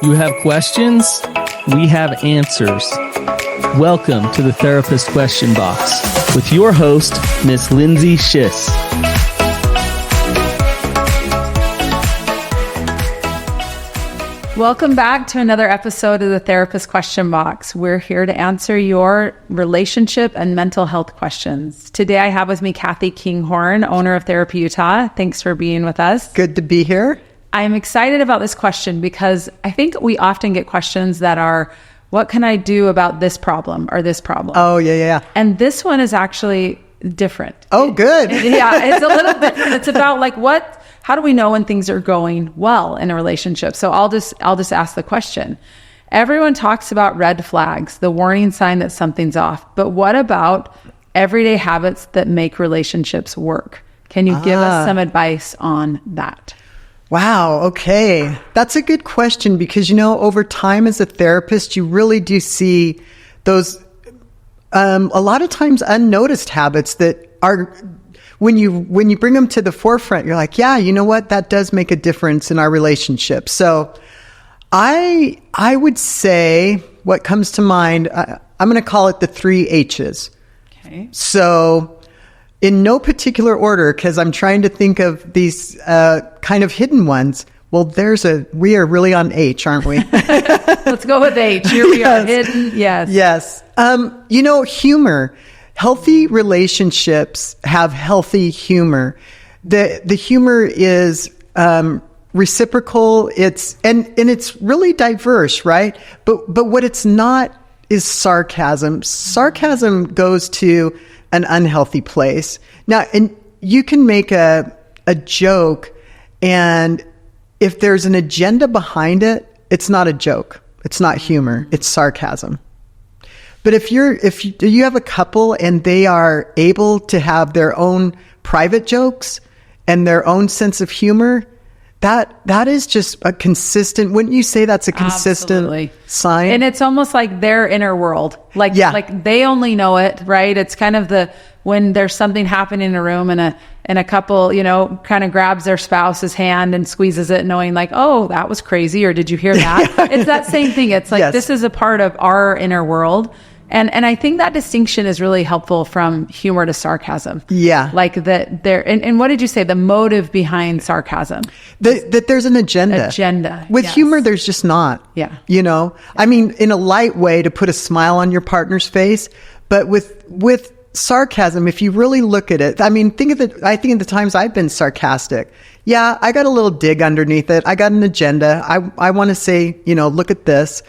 You have questions? We have answers. Welcome to the Therapist Question Box with your host, Miss Lindsay Schiss. Welcome back to another episode of the Therapist Question Box. We're here to answer your relationship and mental health questions. Today I have with me Kathy Kinghorn, owner of Therapy Utah. Thanks for being with us. Good to be here. I'm excited about this question because I think we often get questions that are, what can I do about this problem or this problem? Oh, yeah. And this one is actually different. Oh, good. Yeah, it's a little different. It's about like how do we know when things are going well in a relationship? So I'll just ask the question. Everyone talks about red flags, the warning sign that something's off. But what about everyday habits that make relationships work? Can you give us some advice on that? Wow. Okay. That's a good question because, over time as a therapist, you really do see those, a lot of times unnoticed habits that are, when you bring them to the forefront, you're like, yeah, you know what? That does make a difference in our relationship. So I would say what comes to mind, I'm going to call it the 3 H's. Okay. So in no particular order, because I'm trying to think of these kind of hidden ones. Well, we are really on H, aren't we? Let's go with H. Here we are, hidden. Yes. Yes. Humor. Healthy relationships have healthy humor. The humor is reciprocal. It's really diverse, right? But what it's not is sarcasm. Sarcasm goes to an unhealthy place. Now, and you can make a joke, and if there's an agenda behind it, it's not a joke. It's not humor. It's sarcasm. But if you have a couple and they are able to have their own private jokes and their own sense of humor, that is just a consistent, wouldn't you say that's a consistent Absolutely. Sign? And it's almost like their inner world. Like they only know it, right? It's kind of when there's something happening in a room and a couple, kind of grabs their spouse's hand and squeezes it knowing like, oh, that was crazy. Or did you hear that? It's that same thing. It's like, yes. This is a part of our inner world. And I think that distinction is really helpful from humor to sarcasm. Yeah. Like that there, and what did you say? The motive behind sarcasm. That there's an agenda. With yes. humor, there's just not. Yeah. I mean, in a light way to put a smile on your partner's face, but with sarcasm, if you really look at it, I mean, I think of the times I've been sarcastic. Yeah, I got a little dig underneath it. I got an agenda. I want to say, look at this.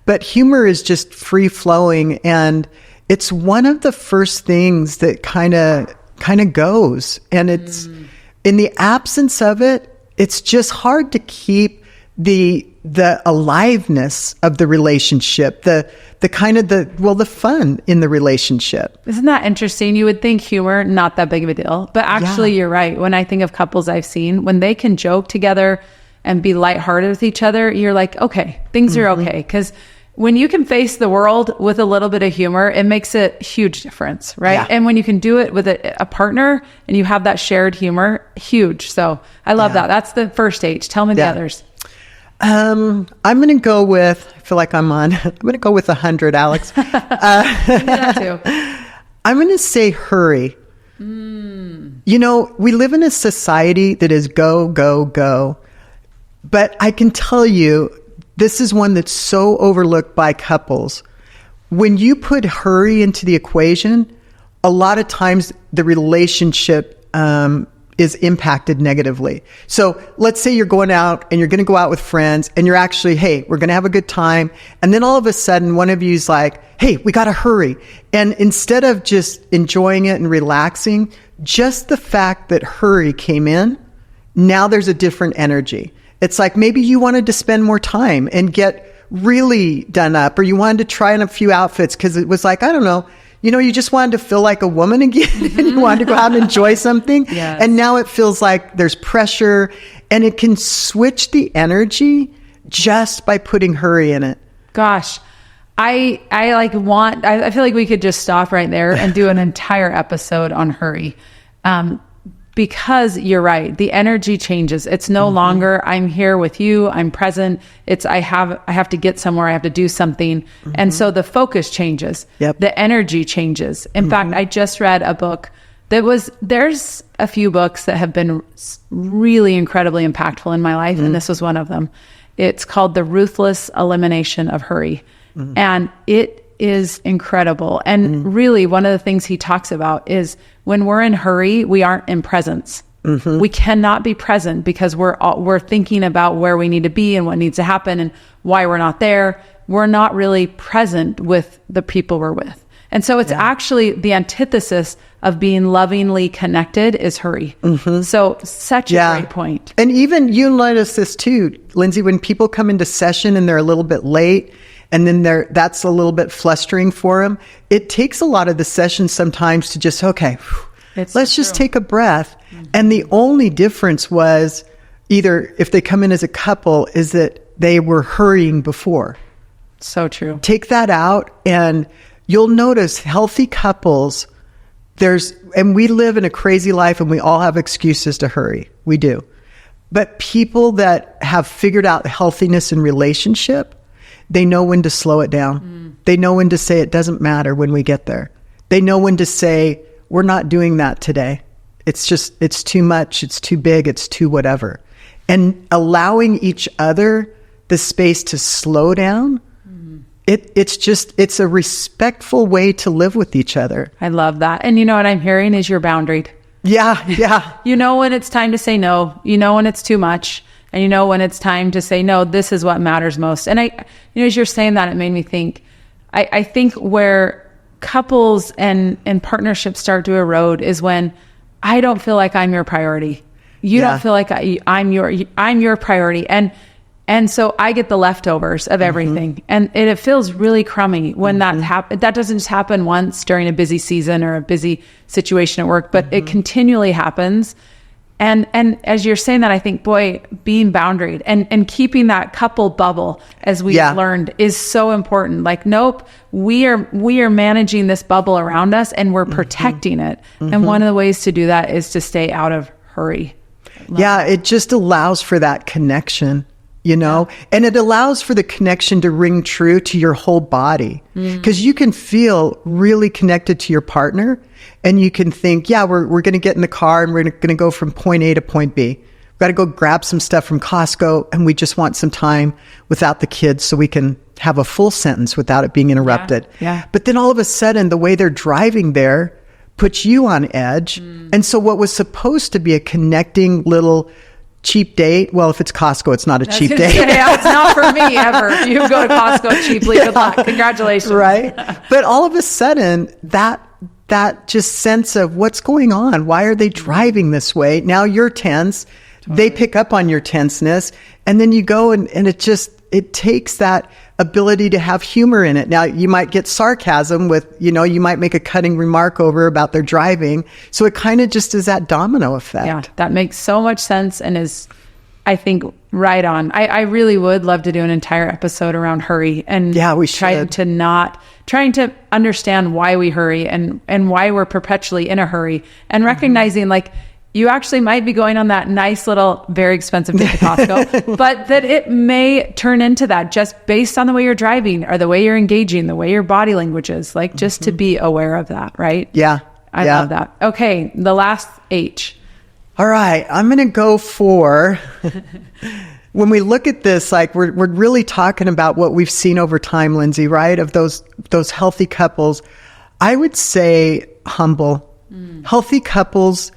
But humor is just free flowing, and it's one of the first things that kind of goes. And it's in the absence of it, it's just hard to keep the aliveness of the relationship, the fun in the relationship. Isn't that interesting? You would think humor, not that big of a deal, but actually You're right. When I think of couples I've seen, when they can joke together and be lighthearted with each other, you're like, okay, things are okay. Because when you can face the world with a little bit of humor, it makes a huge difference, right? Yeah. And when you can do it with a partner and you have that shared humor, huge. So I love that. That's the first H. Tell me the others. I'm going to go with, I feel like I'm going to go with 100, Alex. That too. I'm going to say hurry. We live in a society that is go, go, go. But I can tell you, this is one that's so overlooked by couples. When you put hurry into the equation, a lot of times the relationship is impacted negatively. So let's say you're going out and you're going to go out with friends and you're actually, hey, we're going to have a good time. And then all of a sudden, one of you's like, hey, we got to hurry. And instead of just enjoying it and relaxing, just the fact that hurry came in, now there's a different energy. It's like maybe you wanted to spend more time and get really done up, or you wanted to try on a few outfits because it was like, I don't know, you just wanted to feel like a woman again and you wanted to go out and enjoy something. Yes. And now it feels like there's pressure, and it can switch the energy just by putting hurry in it. Gosh, I feel like we could just stop right there and do an entire episode on hurry. because you're right. The energy changes. It's no longer, I'm here with you. I'm present. It's, I have to get somewhere. I have to do something. And so the focus changes. Yep. The energy changes. In fact, I just read a book there's a few books that have been really incredibly impactful in my life. And this was one of them. It's called The Ruthless Elimination of Hurry. And it is incredible. And really, one of the things he talks about is when we're in hurry, we aren't in presence. We cannot be present because we're thinking about where we need to be and what needs to happen and why we're not there. We're not really present with the people we're with. And so it's actually the antithesis of being lovingly connected is hurry. So such a great point. And even you notice this too, Lindsay, when people come into session and they're a little bit late, and then that's a little bit flustering for them. It takes a lot of the session sometimes to just, okay, let's just take a breath. And the only difference was either if they come in as a couple is that they were hurrying before. So true. Take that out and you'll notice healthy couples, and we live in a crazy life and we all have excuses to hurry. We do. But people that have figured out healthiness in relationship, they know when to slow it down. They know when to say it doesn't matter when we get there. They know when to say, we're not doing that today. It's too much. It's too big. It's too whatever. And allowing each other the space to slow down, it's a respectful way to live with each other. I love that. And you know what I'm hearing is you're boundaried. Yeah. You know when it's time to say no. You know when it's too much. And you know when it's time to say, no, this is what matters most. And as you're saying that, it made me think, I think where couples and partnerships start to erode is when I don't feel like I'm your priority. You don't feel like I'm your priority. And so I get the leftovers of everything. And it feels really crummy when that doesn't just happen once during a busy season or a busy situation at work, but it continually happens. And as you're saying that, I think, boy, being boundaried and keeping that couple bubble, as we've learned, is so important. Like, nope, we are managing this bubble around us and we're protecting it. And one of the ways to do that is to stay out of hurry. It just allows for that connection, and it allows for the connection to ring true to your whole body, because you can feel really connected to your partner. And you can think, we're going to get in the car and we're going to go from point A to point B. We've got to go grab some stuff from Costco and we just want some time without the kids so we can have a full sentence without it being interrupted. But then all of a sudden, the way they're driving there puts you on edge. And so what was supposed to be a connecting little cheap date, well, if it's Costco, it's not a cheap date. It's not for me ever. You go to Costco cheaply. Good luck. Congratulations. Right. But all of a sudden, that just sense of what's going on. Why are they driving this way? Now you're tense. Totally. They pick up on your tenseness. And then you go and it takes that ability to have humor in it. Now you might get sarcasm with, you might make a cutting remark about their driving. So it kind of just is that domino effect. Yeah, that makes so much sense and is, I think, right on. I really would love to do an entire episode around hurry and we should. trying to understand why we hurry and why we're perpetually in a hurry and recognizing like you actually might be going on that nice little, very expensive date to Costco, but that it may turn into that just based on the way you're driving or the way you're engaging, the way your body language is, like just to be aware of that, right? I love that. Okay, the last H. All right, I'm going to go for, when we look at this, like we're really talking about what we've seen over time, Lindsay, right? Of those healthy couples, I would say humble. Healthy couples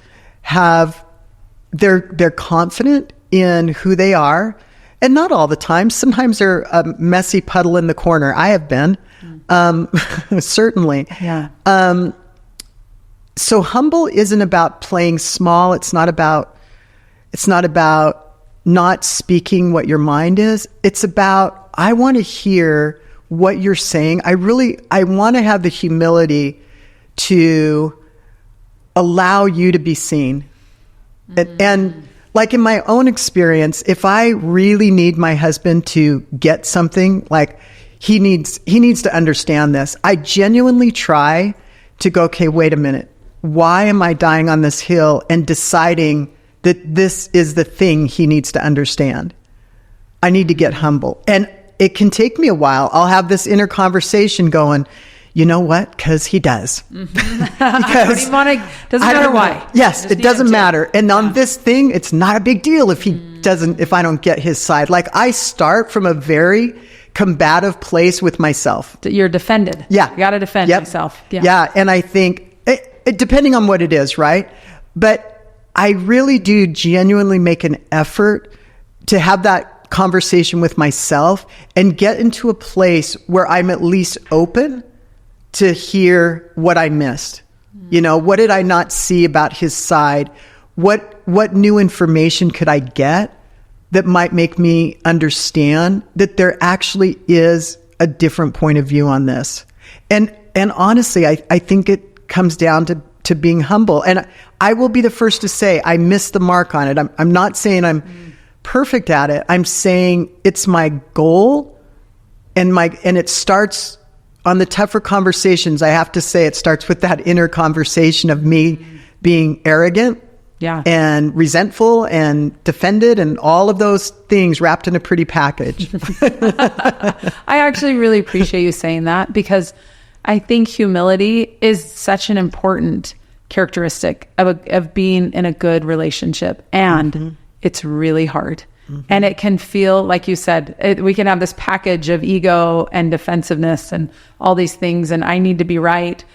they're confident in who they are, and not all the time. Sometimes they're a messy puddle in the corner. I have been, certainly. So humble isn't about playing small. It's not about not speaking what your mind is. It's about, I want to hear what you're saying. I want to have the humility to allow you to be seen. And like in my own experience, if I really need my husband to get something, like he needs to understand this, I genuinely try to go, okay, wait a minute. why am I dying on this hill and deciding that this is the thing he needs to understand? I need to get humble. And it can take me a while. I'll have this inner conversation going, you know what? Because he does. Because doesn't matter why. Yes, it doesn't matter. And on this thing, it's not a big deal if he doesn't, if I don't get his side. Like, I start from a very combative place with myself. You're defended. Yeah. You got to defend yourself. Yeah. And I think, depending on what it is, right? But I really do genuinely make an effort to have that conversation with myself and get into a place where I'm at least open to hear what I missed. You know, what did I not see about his side? What new information could I get that might make me understand that there actually is a different point of view on this? And honestly, I think it comes down to being humble. And I will be the first to say I missed the mark on it. I'm not saying I'm perfect at it. I'm saying it's my goal, and it starts on the tougher conversations. I have to say it starts with that inner conversation of me being arrogant and resentful and defended and all of those things wrapped in a pretty package. I actually really appreciate you saying that, because I think humility is such an important characteristic of being in a good relationship. And it's really hard. And it can feel, like you said, we can have this package of ego and defensiveness and all these things, and I need to be right.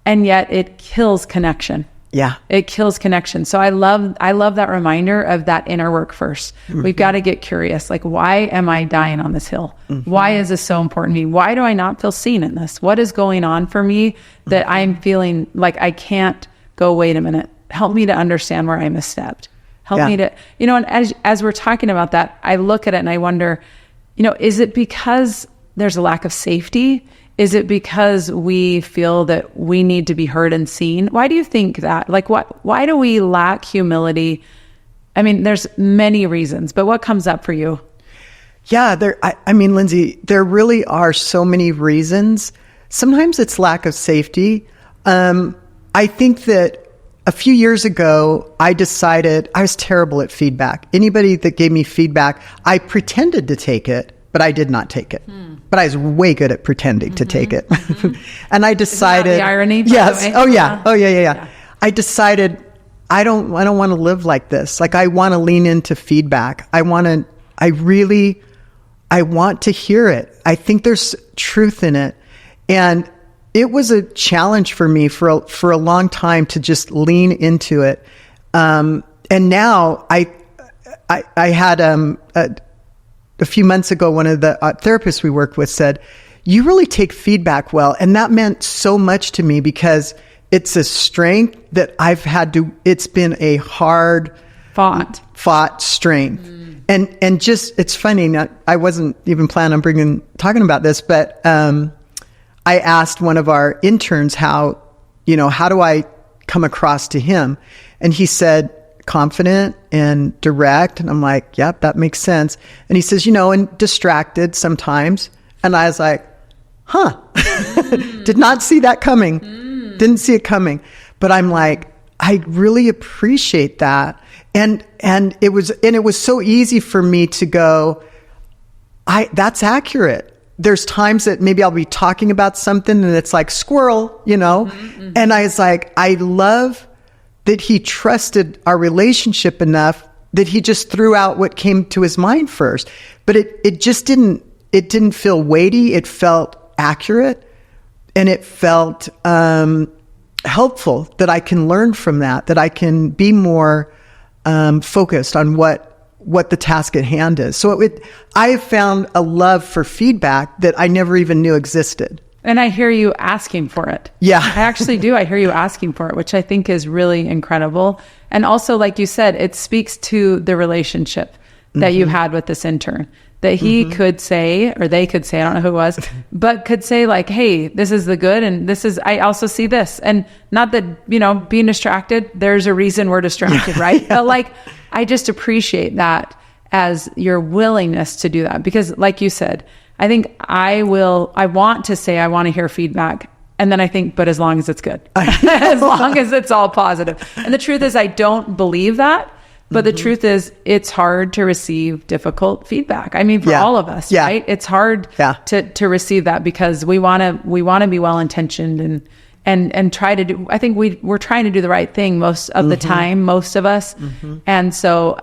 And yet it kills connection. Yeah. It kills connection. So I love that reminder of that inner work first. We've got to get curious. Like, why am I dying on this hill? Why is this so important to me? Why do I not feel seen in this? What is going on for me that I'm feeling like I can't go, wait a minute, help me to understand where I misstepped. Help me to, and as we're talking about that, I look at it and I wonder, is it because there's a lack of safety? Is it because we feel that we need to be heard and seen? Why do you think that? Like, why do we lack humility? I mean, there's many reasons, but what comes up for you? Yeah, I mean, Lindsay, there really are so many reasons. Sometimes it's lack of safety. I think that a few years ago, I decided I was terrible at feedback. Anybody that gave me feedback, I pretended to take it, but I did not take it. But I was way good at pretending to take it. And I decided... Isn't that the irony? Yes. Oh, yeah. Oh, yeah. I decided I don't want to live like this. Like, I want to lean into feedback. I want to hear it. I think there's truth in it. And it was a challenge for me for a long time to just lean into it. And now I had a few months ago, one of the therapists we worked with said, you really take feedback well. And that meant so much to me, because it's a strength that it's been a hard fought strength. And just, it's funny, I wasn't even planning on talking about this, but, I asked one of our interns how do I come across to him? And he said, confident and direct. And I'm like, yep, that makes sense. And he says, and distracted sometimes. And I was like, did not see that coming. Didn't see it coming. But I'm like, I really appreciate that. And it was so easy for me to go, that's accurate. There's times that maybe I'll be talking about something and it's like squirrel, And I was like, I love that he trusted our relationship enough that he just threw out what came to his mind first. But it just didn't feel weighty. It felt accurate, and it felt helpful, that I can learn from that I can be more focused on what the task at hand is. So I have found a love for feedback that I never even knew existed. And I hear you asking for it. Yeah. I actually do. I hear you asking for it, which I think is really incredible. And also, like you said, it speaks to the relationship that you had with this intern, that he could say, or they could say, I don't know who it was, but could say like, hey, this is the good. And I also see this. And not that, being distracted, there's a reason we're distracted, right? But like, I just appreciate that as your willingness to do that. Because like you said, I think I want to say I want to hear feedback And then I think, but as long as it's good, as long as it's all positive. And the truth is, I don't believe that. But the truth is, it's hard to receive difficult feedback. I mean, for all of us, right? It's hard to receive that because we want to be well-intentioned and try to do, I think we're trying to do the right thing most of the time, most of us. And so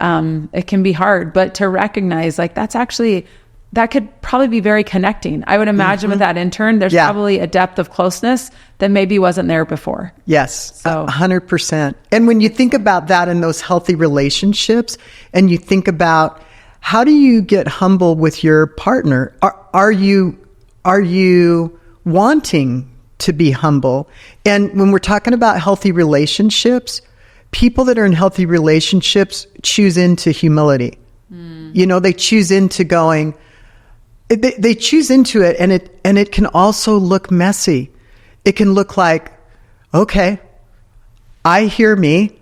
it can be hard, but to recognize like that could probably be very connecting. I would imagine with that intern, there's probably a depth of closeness that maybe wasn't there before. Yes, 100%. And when you think about that in those healthy relationships, and you think about how do you get humble with your partner? Are you wanting to be humble? And when we're talking about healthy relationships, people that are in healthy relationships choose into humility. They choose into going. They choose into it, and it can also look messy. It can look like, okay, I hear me.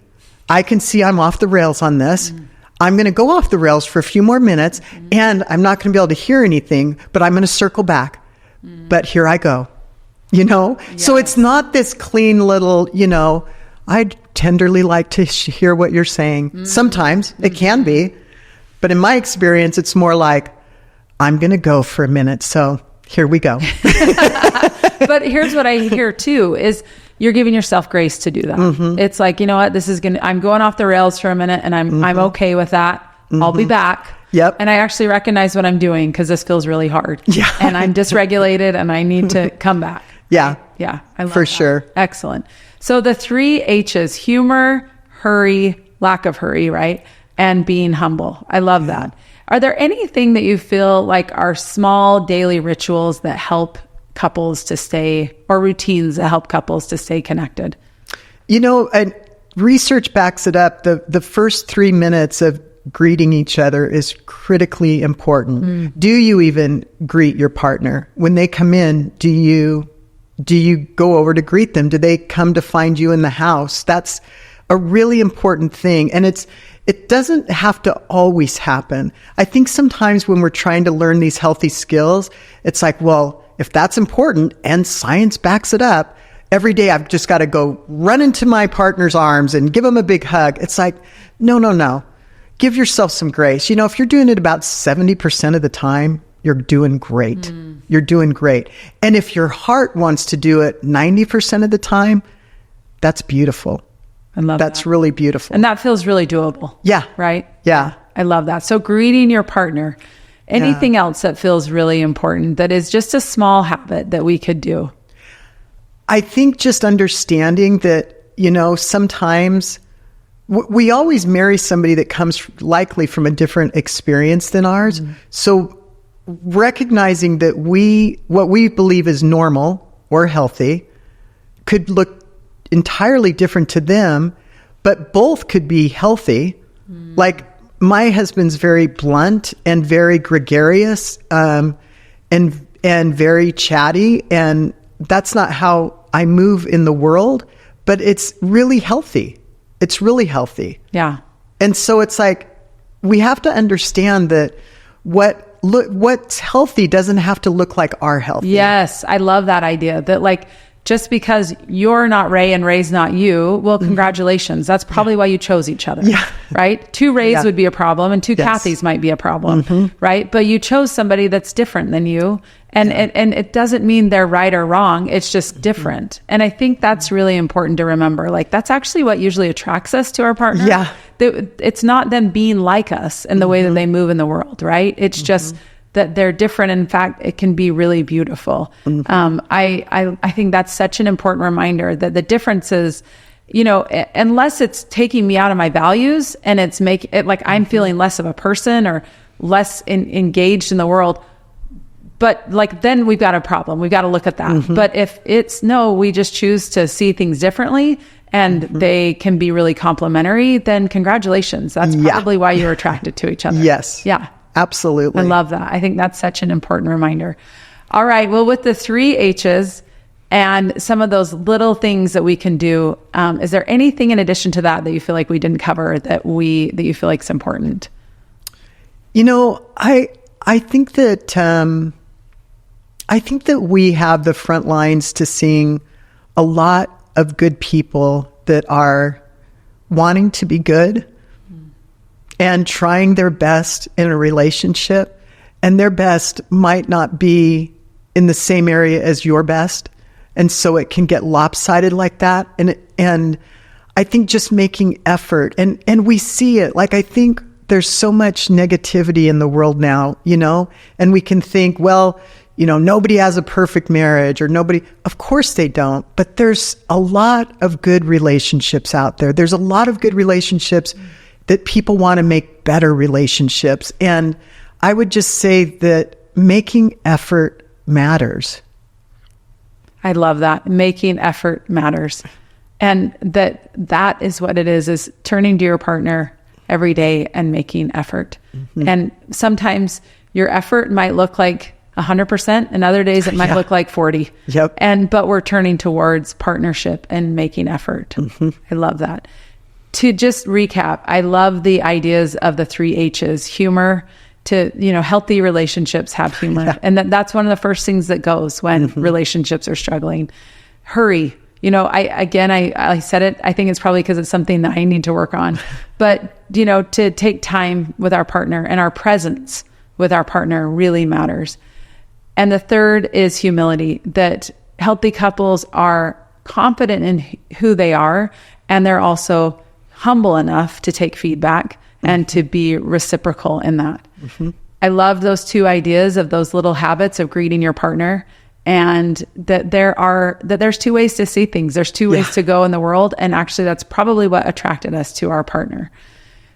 I can see I'm off the rails on this. I'm going to go off the rails for a few more minutes, and I'm not going to be able to hear anything, but I'm going to circle back. But here I go. So it's not this clean little, I'd tenderly like to hear what you're saying. Sometimes it can be, but in my experience, it's more like, I'm going to go for a minute. So here we go. But here's what I hear too, is you're giving yourself grace to do that. It's like, you know what, I'm going off the rails for a minute and I'm okay with that. I'll be back. Yep. And I actually recognize what I'm doing because this feels really hard. Yeah. And I'm dysregulated and I need to come back. Yeah. Yeah. I love for that. sure. Excellent. So the 3 H's: humor, hurry, lack of hurry, right? And being humble. I love that. Are there anything that you feel like are small daily rituals that help couples to stay, or routines that help couples to stay connected? And research backs it up. The first 3 minutes of greeting each other is critically important. Do you even greet your partner? When they come in, do you go over to greet them? Do they come to find you in the house? That's a really important thing. And it doesn't have to always happen. I think sometimes when we're trying to learn these healthy skills, it's like, well, if that's important and science backs it up, every day I've just got to go run into my partner's arms and give them a big hug. It's like, no. Give yourself some grace. If you're doing it about 70% of the time, you're doing great. You're doing great. And if your heart wants to do it 90% of the time, that's beautiful. I love that. That's really beautiful. And that feels really doable. Yeah. Right? Yeah. I love that. So greeting your partner. Anything else that feels really important that is just a small habit that we could do? I think just understanding that, sometimes we always marry somebody that comes likely from a different experience than ours. So recognizing that what we believe is normal or healthy could look entirely different to them, but both could be healthy. Like my husband's very blunt and very gregarious, and very chatty, and that's not how I move in the world, but it's really healthy. It's really healthy. Yeah. And so it's like we have to understand that what's healthy doesn't have to look like our healthy. Yes, I love that idea that like just because you're not Ray and Ray's not you, well, congratulations. That's probably why you chose each other, right? 2 Rays would be a problem and 2 Kathys might be a problem, right? But you chose somebody that's different than you. And it doesn't mean they're right or wrong. It's just different. And I think that's really important to remember. Like that's actually what usually attracts us to our partner. Yeah. It's not them being like us in the way that they move in the world, right? It's just that they're different. In fact, it can be really beautiful. I think that's such an important reminder that the difference is, unless it's taking me out of my values and it's make it like I'm feeling less of a person or less engaged in the world, but like then we've got a problem. We've got to look at that. But if it's we just choose to see things differently and they can be really complementary, then congratulations. That's probably why you're attracted to each other. Yes. Yeah. Absolutely. I love that. I think that's such an important reminder. All right. Well, with the 3 H's and some of those little things that we can do, is there anything in addition to that you feel like we didn't cover that you feel like is important? I think that I think that we have the front lines to seeing a lot of good people that are wanting to be good and trying their best in a relationship, and their best might not be in the same area as your best. And so it can get lopsided like that. And I think just making effort, and we see it. Like, I think there's so much negativity in the world now, and we can think, well, nobody has a perfect marriage, or nobody, of course they don't, but there's a lot of good relationships out there. There's a lot of good relationships that people want to make better relationships. And I would just say that making effort matters. I love that. Making effort matters. And that is what it is turning to your partner every day and making effort. Mm-hmm. And sometimes your effort might look like 100%, and other days it might look like 40. Yep. But we're turning towards partnership and making effort. Mm-hmm. I love that. To just recap, I love the ideas of the 3 H's: humor, to, healthy relationships have humor. Yeah. And that's one of the first things that goes when relationships are struggling. Hurry. I said it, I think it's probably because it's something that I need to work on, but, to take time with our partner, and our presence with our partner really matters. And the third is humility, that healthy couples are confident in who they are, and they're also humble enough to take feedback and to be reciprocal in that. Mm-hmm. I love those 2 ideas of those little habits of greeting your partner, and that there's 2 ways to see things. There's 2 ways to go in the world. And actually that's probably what attracted us to our partner.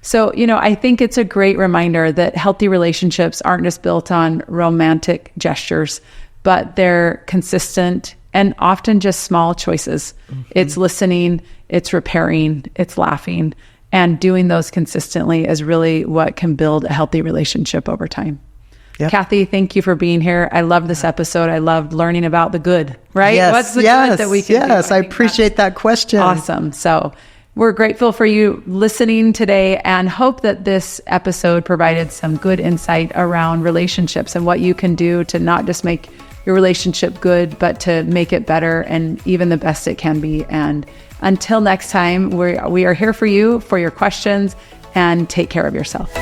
So, I think it's a great reminder that healthy relationships aren't just built on romantic gestures, but they're consistent and often just small choices. Mm-hmm. It's listening, it's repairing, it's laughing, and doing those consistently is really what can build a healthy relationship over time. Yep. Kathy, thank you for being here. I love this episode. I loved learning about the good, right? Yes, what's the good that we can do? Yes, I appreciate that question. Awesome. So we're grateful for you listening today, and hope that this episode provided some good insight around relationships and what you can do to not just make your relationship good, but to make it better and even the best it can be. And until next time, we are here for you, for your questions, and take care of yourself.